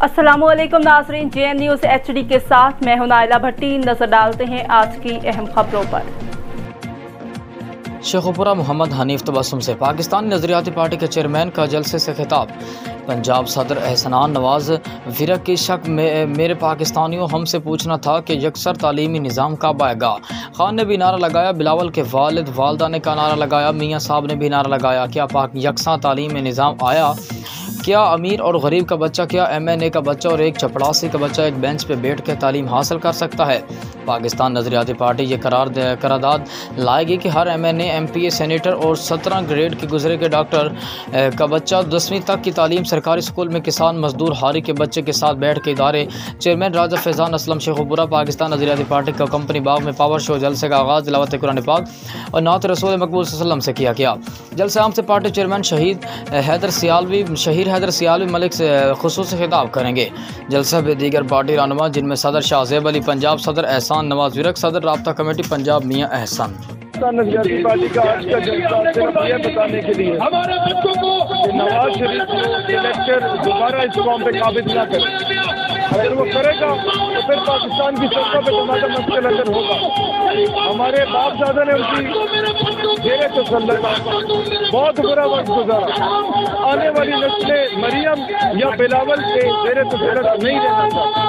अस्सलामु अलैकुम नाज़रीन, JN न्यूज़ HD के साथ मैं हूं नाइला भट्टी। नजर डालते हैं आज की अहम खबरों पर। शेखुपुरा मोहम्मद हनीफ तबस्सुम से पाकिस्तानी नजरियाती पार्टी के चेयरमैन का जलसे से खिताब। पंजाब सदर एहसनान नवाज फिरक की शक में मेरे पाकिस्तानियों, हमसे पूछना था कि यकसर तालीमी निज़ाम कब आएगा। खान ने भी नारा लगाया, बिलावल के वालिद वालदा ने का नारा लगाया, मियाँ साहब ने भी नारा लगाया। क्या पाक यकसा तालीमी निज़ाम आया? क्या अमीर और गरीब का बच्चा, क्या MNA का बच्चा और एक चपड़ासी का बच्चा एक बेंच पे बैठ कर तालीम हासिल कर सकता है? पाकिस्तान नजरियाती पार्टी ये करारदाद लाएगी कि हर MNA, MPA, सेनेटर और 17 ग्रेड के गुजरे के डॉक्टर का बच्चा 10वीं तक की तालीम सरकारी स्कूल में, किसान मजदूर हारी के बच्चे के साथ बैठ के इदारे। चेयरमैन राजा फैज़ान असलम शेखुपुरा। पाकिस्तान नजरियाती पार्टी का कंपनी बाग में पावर शो जलसे का आगाज़ तिलावत कुरान पाक और नात रसूल मकबूल सल्लल्लाहु अलैहि वसल्लम से किया गया। जलसे आम से पार्टी चेयरमैन शहीद हैदर सियालवी मलिक से खुसूसी खिताब करेंगे। जलसा में दीगर पार्टी रहनुमा जिनमें सदर शाहजेब अली पंजाब, सदर एहसान नवाज विरक, सदर राब्ता कमेटी पंजाब मियाँ एहसन। नजरियाती पार्टी का आज का जलसा सिर्फ ये बताने के लिए कि नवाज शरीफ को इलेक्टर दोबारा इस कौम पे काबिज ना करे। अगर वो करेगा तो फिर पाकिस्तान की सत्ता पे टमाटर मुश्किल असर होगा। हमारे बाप दादा ने उनकी घेरे तसल्लुत बहुत बुरा वक्त गुजारा। आने वाली नस्लें मरियम या बिलावल के घेरे तसल्लुत नहीं रहना चाहती।